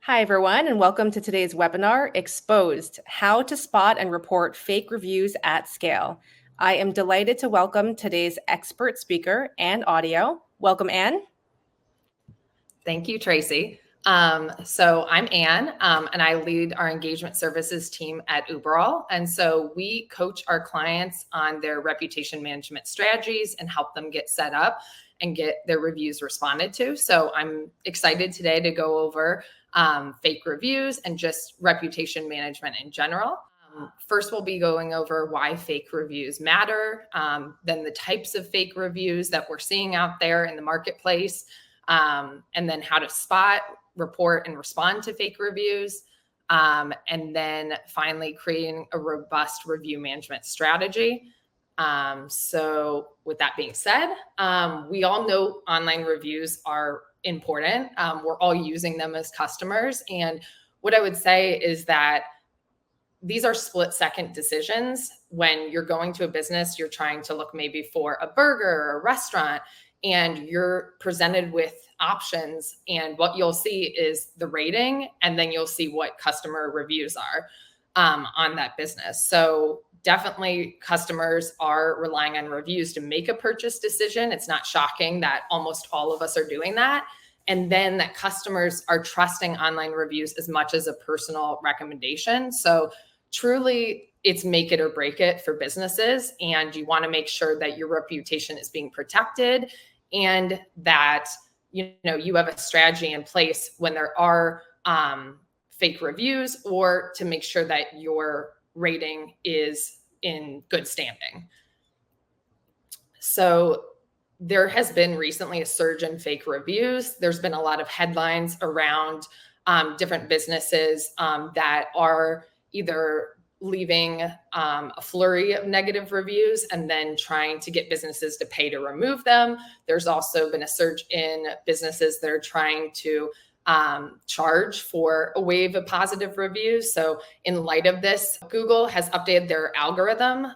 Hi, everyone, and welcome to today's webinar, Exposed, How to Spot and Report Fake Reviews at Scale. I am delighted to welcome today's expert speaker, Ann Audio. Welcome, Ann. Thank you, Tracy. So I'm Ann, and I lead our engagement services team at Uberall. And so we coach our clients on their reputation management strategies and help them get set up and get their reviews responded to. So I'm excited today to go over fake reviews and just reputation management in general. First, we'll be going over why fake reviews matter, then the types of fake reviews that we're seeing out there in the marketplace, and then how to spot, report, and respond to fake reviews. And then finally, creating a robust review management strategy. So with that being said, we all know online reviews are important. We're all using them as customers. And what I would say is that these are split-second decisions. When you're going to a business, you're trying to look maybe for a burger or a restaurant, and you're presented with options, and what you'll see is the rating, and then you'll see what customer reviews are on that business. So definitely customers are relying on reviews to make a purchase decision. It's not shocking that almost all of us are doing that. And then that customers are trusting online reviews as much as a personal recommendation. So truly, it's make it or break it for businesses. And you want to make sure that your reputation is being protected and that you have a strategy in place when there are fake reviews, or to make sure that your rating is in good standing. So there has been recently a surge in fake reviews. There's been a lot of headlines around different businesses that are either leaving a flurry of negative reviews and then trying to get businesses to pay to remove them. There's also been a surge in businesses that are trying to charge for a wave of positive reviews. So in light of this, Google has updated their algorithm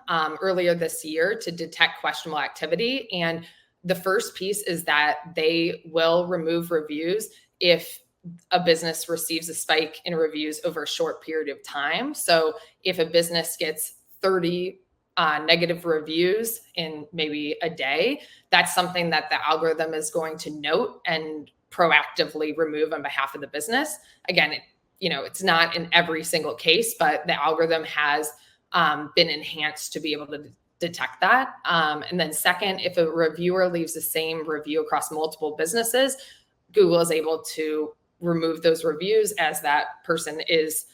earlier this year to detect questionable activity. And the first piece is that they will remove reviews if a business receives a spike in reviews over a short period of time. So if a business gets 30 negative reviews in maybe a day, that's something that the algorithm is going to note and proactively remove on behalf of the business. Again, it's not in every single case, but the algorithm has been enhanced to be able to detect that. And then second, if a reviewer leaves the same review across multiple businesses, Google is able to remove those reviews as that person is,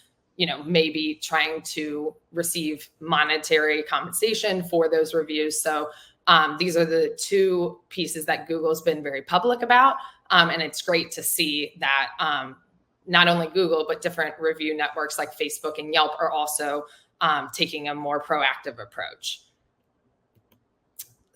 maybe trying to receive monetary compensation for those reviews. So these are the two pieces that Google's been very public about. And it's great to see that not only Google, but different review networks like Facebook and Yelp are also taking a more proactive approach.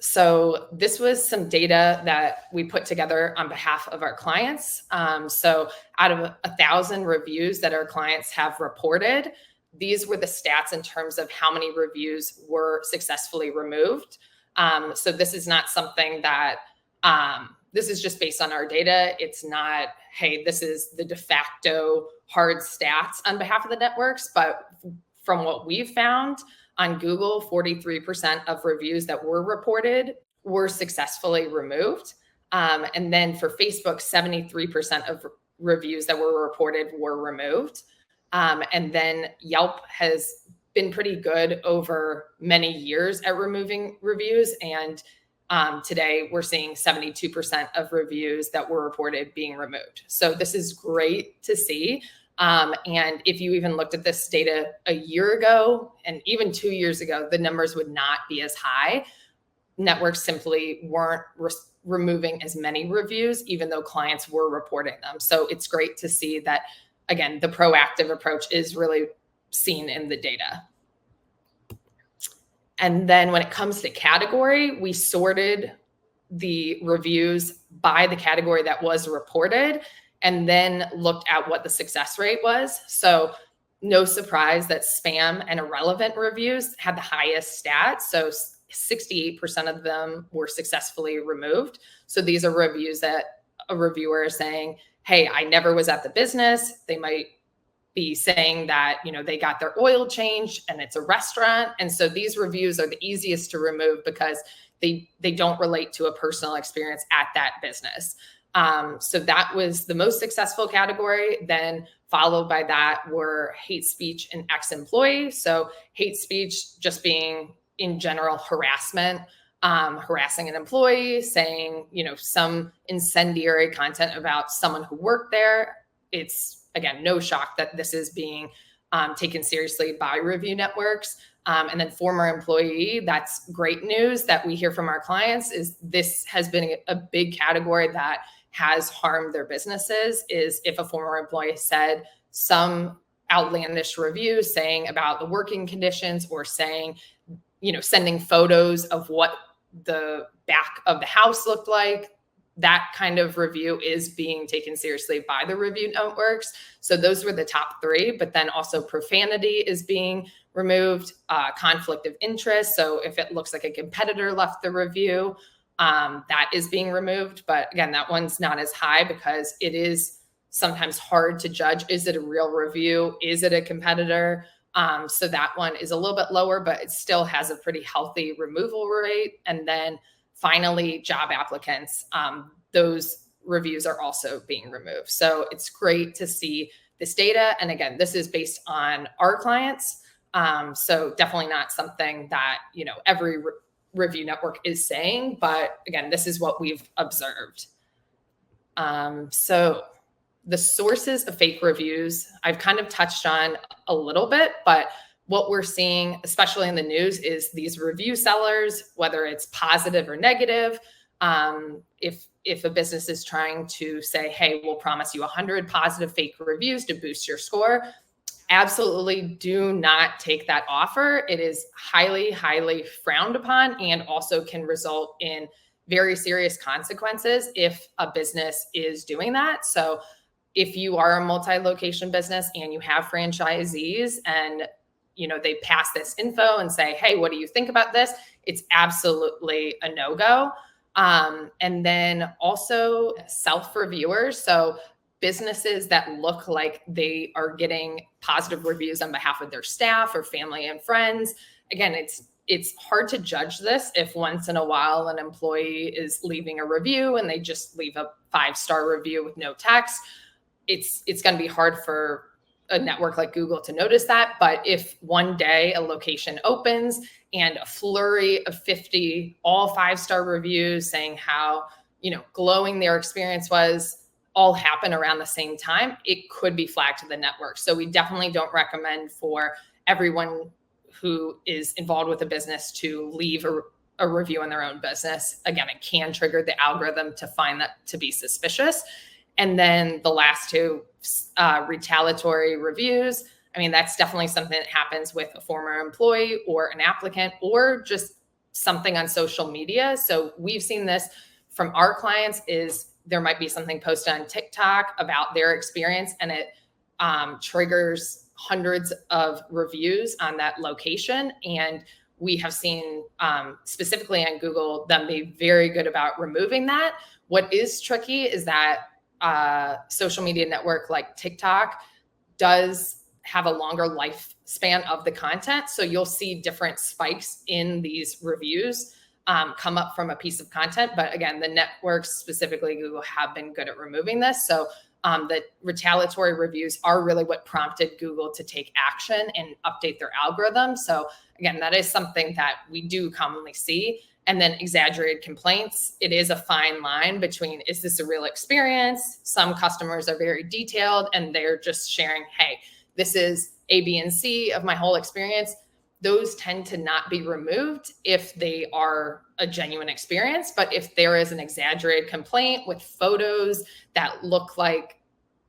So this was some data that we put together on behalf of our clients. So out of 1,000 reviews that our clients have reported, these were the stats in terms of how many reviews were successfully removed. So this is not something that, this is just based on our data. It's not, hey, this is the de facto hard stats on behalf of the networks, but from what we've found, on Google, 43% of reviews that were reported were successfully removed. And then for Facebook, 73% of reviews that were reported were removed. And then Yelp has been pretty good over many years at removing reviews. And today we're seeing 72% of reviews that were reported being removed. So this is great to see. And if you even looked at this data a year ago and even 2 years ago, the numbers would not be as high. Networks simply weren't removing as many reviews, even though clients were reporting them. So it's great to see that, again, the proactive approach is really seen in the data. And then when it comes to category, we sorted the reviews by the category that was reported, and then looked at what the success rate was. So no surprise that spam and irrelevant reviews had the highest stats. So 68% of them were successfully removed. So these are reviews that a reviewer is saying, hey, I never was at the business. They might be saying that, they got their oil changed and it's a restaurant. And so these reviews are the easiest to remove because they don't relate to a personal experience at that business. So that was the most successful category. Then followed by that were hate speech and ex-employee. So hate speech just being in general harassment, harassing an employee, saying, some incendiary content about someone who worked there. It's, again, no shock that this is being taken seriously by review networks. And then former employee, that's great news that we hear from our clients, is this has been a big category that has harmed their businesses, is if a former employee said some outlandish review saying about the working conditions, or saying, sending photos of what the back of the house looked like. That kind of review is being taken seriously by the review networks. So those were the top three, but then also profanity is being removed, conflict of interest. So if it looks like a competitor left the review, that is being removed. But again, that one's not as high because it is sometimes hard to judge. Is it a real review? Is it a competitor? So that one is a little bit lower, but it still has a pretty healthy removal rate. And then finally, job applicants, those reviews are also being removed. So it's great to see this data. And again, this is based on our clients. So definitely not something that, every review network is saying, but again, this is what we've observed. So the sources of fake reviews, I've kind of touched on a little bit, but what we're seeing, especially in the news, is these review sellers, whether it's positive or negative. If a business is trying to say, hey, we'll promise you 100 positive fake reviews to boost your score, absolutely do not take that offer. It is highly, highly frowned upon, and also can result in very serious consequences if a business is doing that. So if you are a multi-location business and you have franchisees and they pass this info and say, hey, what do you think about this? It's absolutely a no-go. And then also self-reviewers. So businesses that look like they are getting positive reviews on behalf of their staff or family and friends. Again, it's hard to judge this if once in a while an employee is leaving a review and they just leave a 5-star review with no text. It's going to be hard for a network like Google to notice that. But if one day a location opens and a flurry of 50 all 5-star reviews saying how, glowing their experience was, all happen around the same time, it could be flagged to the network. So we definitely don't recommend for everyone who is involved with a business to leave a review in their own business. Again, it can trigger the algorithm to find that to be suspicious. And then the last two, retaliatory reviews. I mean, that's definitely something that happens with a former employee or an applicant, or just something on social media. So we've seen this from our clients, is there might be something posted on TikTok about their experience, and it triggers hundreds of reviews on that location. And we have seen specifically on Google them be very good about removing that. What is tricky is that social media network like TikTok does have a longer lifespan of the content. So you'll see different spikes in these reviews come up from a piece of content. But again, the networks, specifically Google, have been good at removing this. So the retaliatory reviews are really what prompted Google to take action and update their algorithm. So again, that is something that we do commonly see. And then exaggerated complaints. It is a fine line between, is this a real experience? Some customers are very detailed and they're just sharing, hey, this is A, B, and C of my whole experience. Those tend to not be removed if they are a genuine experience. But if there is an exaggerated complaint with photos that look like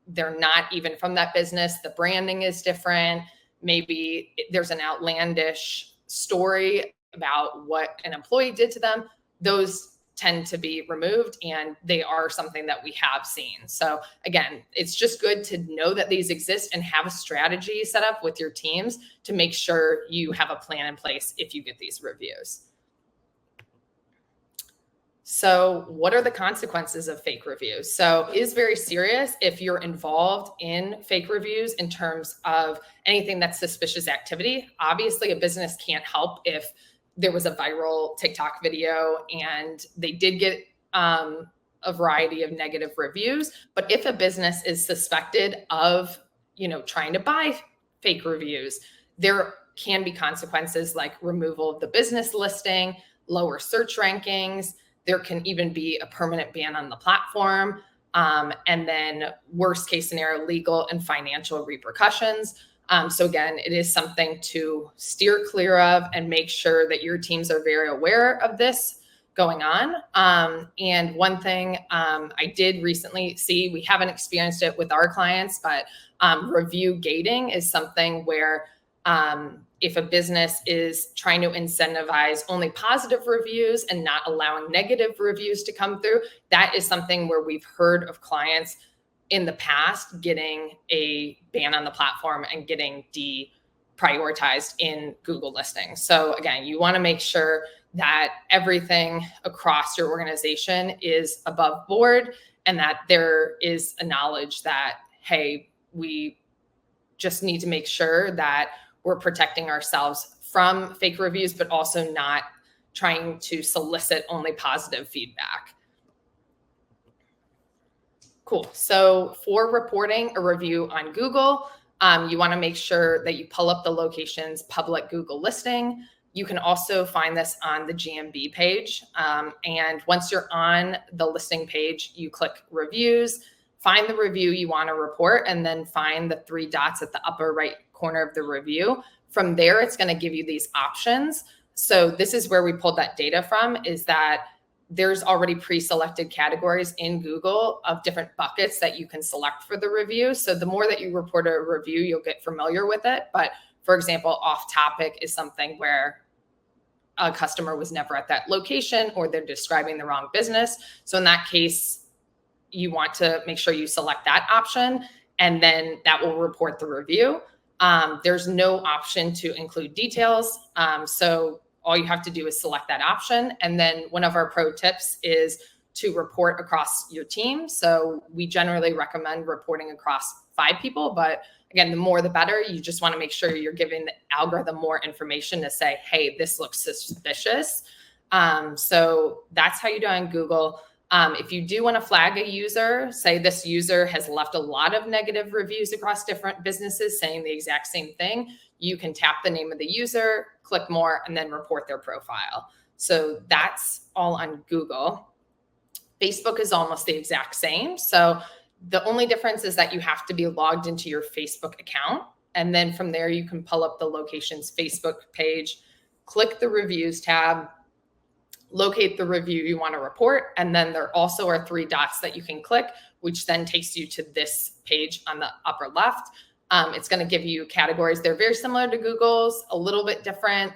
they're not even from that business, the branding is different, maybe there's an outlandish story about what an employee did to them, those tend to be removed, and they are something that we have seen. So again, it's just good to know that these exist and have a strategy set up with your teams to make sure you have a plan in place if you get these reviews. So what are the consequences of fake reviews? So it is very serious if you're involved in fake reviews in terms of anything that's suspicious activity. Obviously, a business can't help if there was a viral TikTok video and they did get a variety of negative reviews. But if a business is suspected of, trying to buy fake reviews, there can be consequences like removal of the business listing, lower search rankings. There can even be a permanent ban on the platform. And then worst case scenario, legal and financial repercussions. So again, it is something to steer clear of and make sure that your teams are very aware of this going on. And one thing I did recently see, we haven't experienced it with our clients, but review gating is something where if a business is trying to incentivize only positive reviews and not allowing negative reviews to come through, that is something where we've heard of clients in the past getting a ban on the platform and getting deprioritized in Google listings. So again, you want to make sure that everything across your organization is above board and that there is a knowledge that, hey, we just need to make sure that we're protecting ourselves from fake reviews, but also not trying to solicit only positive feedback. Cool. So for reporting a review on Google, you want to make sure that you pull up the location's public Google listing. You can also find this on the GMB page. And once you're on the listing page, you click reviews, find the review you want to report, and then find the 3 dots at the upper right corner of the review. From there, it's going to give you these options. So this is where we pulled that data from, is that there's already pre-selected categories in Google of different buckets that you can select for the review. So the more that you report a review, you'll get familiar with it. But for example, off topic is something where a customer was never at that location or they're describing the wrong business. So in that case, you want to make sure you select that option, and then that will report the review. There's no option to include details. So all you have to do is select that option. And then one of our pro tips is to report across your team. So we generally recommend reporting across 5 people, but again, the more the better. You just want to make sure you're giving the algorithm more information to say, hey, this looks suspicious. So that's how you do it on Google. If you do want to flag a user, say this user has left a lot of negative reviews across different businesses saying the exact same thing, you can tap the name of the user, click more, and then report their profile. So that's all on Google. Facebook is almost the exact same. So the only difference is that you have to be logged into your Facebook account. And then from there, you can pull up the location's Facebook page, click the reviews tab, locate the review you want to report. And then there also are 3 dots that you can click, which then takes you to this page on the upper left. It's going to give you categories. They're very similar to Google's, a little bit different.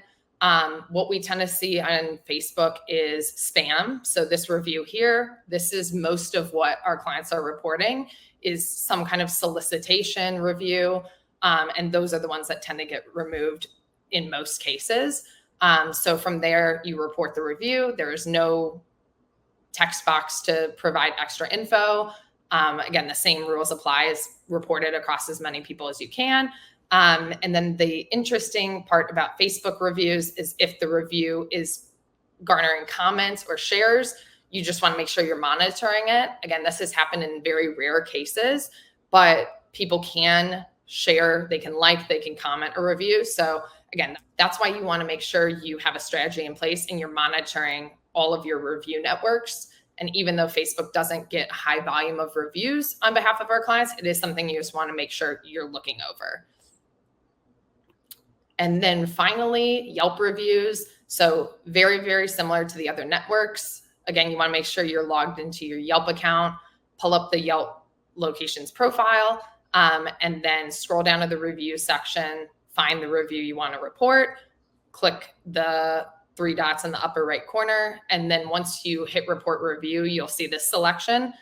What we tend to see on Facebook is spam. So this review here, this is most of what our clients are reporting, is some kind of solicitation review. And those are the ones that tend to get removed in most cases. So from there, you report the review. There is no text box to provide extra info. Again, the same rules apply, as reported across as many people as you can. And then the interesting part about Facebook reviews is if the review is garnering comments or shares, you just want to make sure you're monitoring it. Again, this has happened in very rare cases, but people can share, they can like, they can comment a review. So again, that's why you want to make sure you have a strategy in place and you're monitoring all of your review networks. And even though Facebook doesn't get high volume of reviews on behalf of our clients, it is something you just want to make sure you're looking over. And then finally, Yelp reviews. So very, very similar to the other networks. Again, you want to make sure you're logged into your Yelp account, pull up the Yelp location's profile, and then scroll down to the review section, find the review you want to report, click the 3 dots in the upper right corner. And then once you hit report review, you'll see this selection.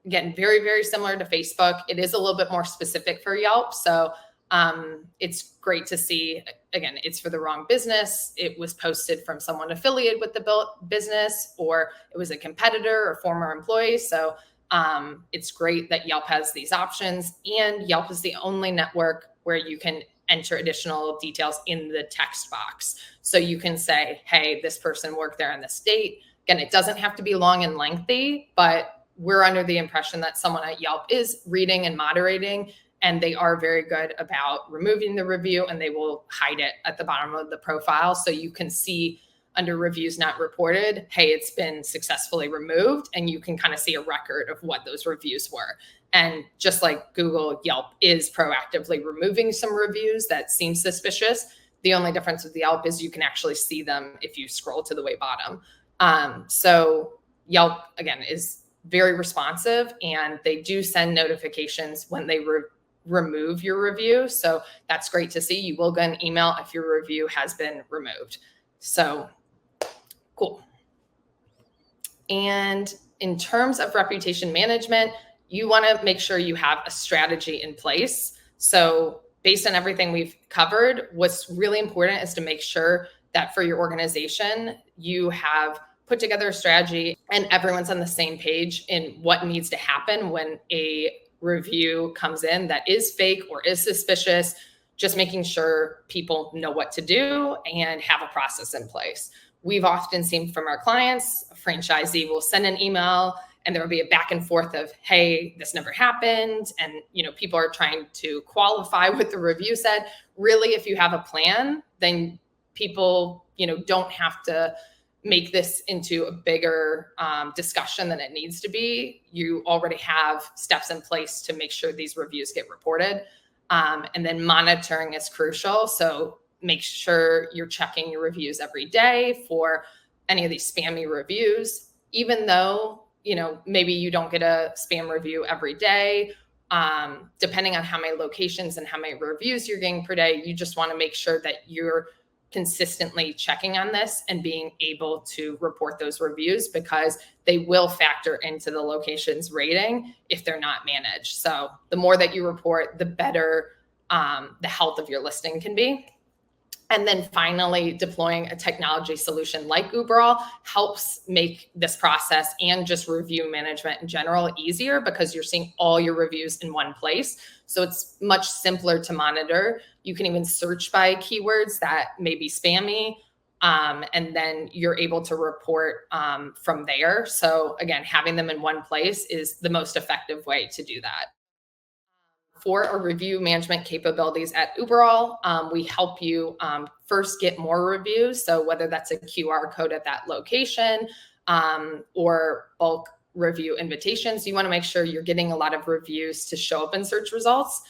Again, very, very similar to Facebook. It is a little bit more specific for Yelp. So It's great to see, again, it's for the wrong business. It was posted from someone affiliated with the business, or it was a competitor or former employee. So it's great that Yelp has these options, and Yelp is the only network where you can enter additional details in the text box. So you can say, hey, this person worked there on this date. Again, it doesn't have to be long and lengthy, but we're under the impression that someone at Yelp is reading and moderating, and they are very good about removing the review, and they will hide it at the bottom of the profile. So you can see under reviews not reported, hey, it's been successfully removed, and you can kind of see a record of what those reviews were. And just like Google, Yelp is proactively removing some reviews that seem suspicious. The only difference with Yelp is you can actually see them if you scroll to the way bottom. So Yelp, again, is very responsive, and they do send notifications when they remove your review. So that's great to see. You will get an email if your review has been removed. So cool. And in terms of reputation management, you want to make sure you have a strategy in place. So based on everything we've covered, what's really important is to make sure that for your organization, you have put together a strategy and everyone's on the same page in what needs to happen when a review comes in that is fake or is suspicious, just making sure people know what to do and have a process in place. We've often seen from our clients, a franchisee will send an email and there will be a back and forth of, hey, this never happened. And, people are trying to qualify what the review said. Really, if you have a plan, then people, don't have to make this into a bigger discussion than it needs to be. You already have steps in place to make sure these reviews get reported. And then monitoring is crucial. So make sure you're checking your reviews every day for any of these spammy reviews, even though, maybe you don't get a spam review every day. Depending on how many locations and how many reviews you're getting per day, you just want to make sure that you're consistently checking on this and being able to report those reviews, because they will factor into the location's rating if they're not managed. So the more that you report, the better the health of your listing can be. And then finally, deploying a technology solution like Uberall helps make this process and just review management in general easier, because you're seeing all your reviews in one place. So it's much simpler to monitor. You can even search by keywords that may be spammy, and then you're able to report from there. So again, having them in one place is the most effective way to do that. For our review management capabilities at Uberall, we help you first get more reviews. So whether that's a QR code at that location or bulk review invitations, you want to make sure you're getting a lot of reviews to show up in search results.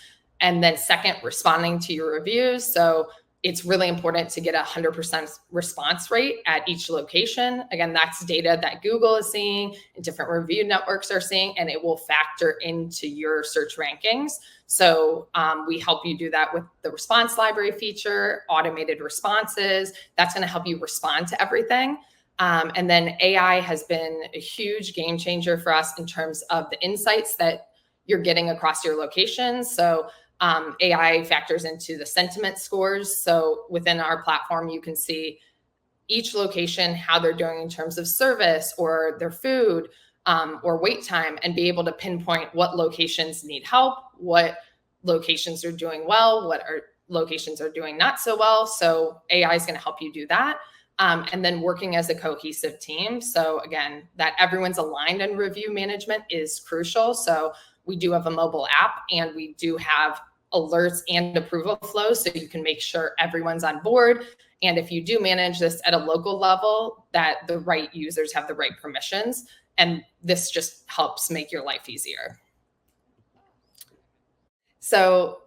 And then second, responding to your reviews. So it's really important to get 100% response rate at each location. Again, that's data that Google is seeing and different review networks are seeing, and it will factor into your search rankings. So we help you do that with the response library feature, automated responses. That's going to help you respond to everything. And then AI has been a huge game changer for us in terms of the insights that you're getting across your locations. So AI factors into the sentiment scores. So within our platform, you can see each location, how they're doing in terms of service or their food or wait time, and be able to pinpoint what locations need help, what locations are doing well, what locations are doing not so well. So AI is going to help you do that. And then working as a cohesive team. So again, that everyone's aligned in review management is crucial. So we do have a mobile app, and we do have alerts and approval flows, so you can make sure everyone's on board. And if you do manage this at a local level, that the right users have the right permissions. And this just helps make your life easier. So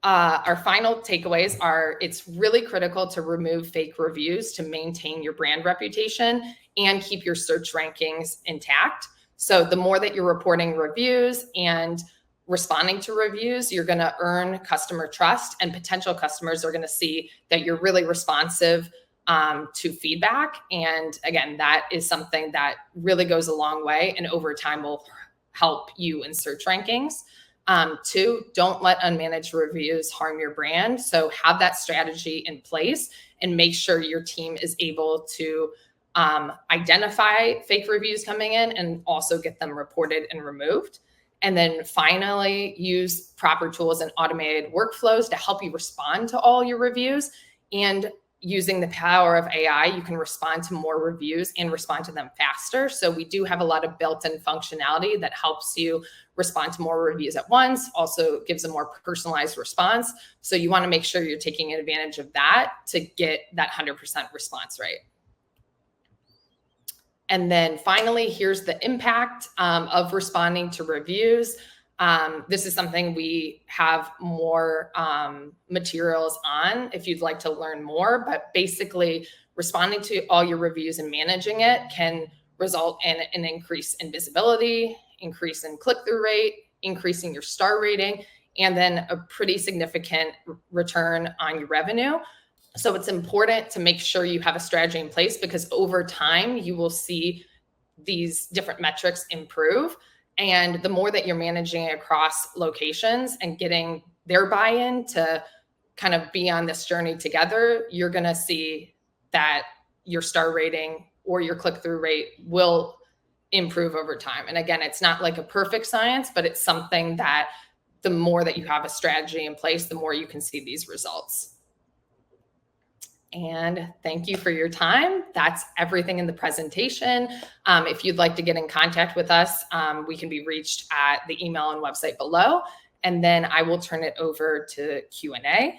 our final takeaways are, it's really critical to remove fake reviews to maintain your brand reputation and keep your search rankings intact. So the more that you're reporting reviews and responding to reviews, you're going to earn customer trust, and potential customers are going to see that you're really responsive to feedback. And again, that is something that really goes a long way, and over time will help you in search rankings. Two, don't let unmanaged reviews harm your brand. So have that strategy in place and make sure your team is able to identify fake reviews coming in and also get them reported and removed. And then finally, use proper tools and automated workflows to help you respond to all your reviews. And using the power of AI, you can respond to more reviews and respond to them faster. So we do have a lot of built-in functionality that helps you respond to more reviews at once, also gives a more personalized response. So you want to make sure you're taking advantage of that to get that 100% response rate. And then finally, here's the impact of responding to reviews. This is something we have more materials on if you'd like to learn more, but basically responding to all your reviews and managing it can result in an increase in visibility, increase in click-through rate, increasing your star rating, and then a pretty significant return on your revenue. So it's important to make sure you have a strategy in place because over time you will see these different metrics improve. And the more that you're managing across locations and getting their buy-in to kind of be on this journey together, you're going to see that your star rating or your click-through rate will improve over time. And again, it's not like a perfect science, but it's something that the more that you have a strategy in place, the more you can see these results. And thank you for your time. That's everything in the presentation. If you'd like to get in contact with us, we can be reached at the email and website below. And then I will turn it over to Q&A.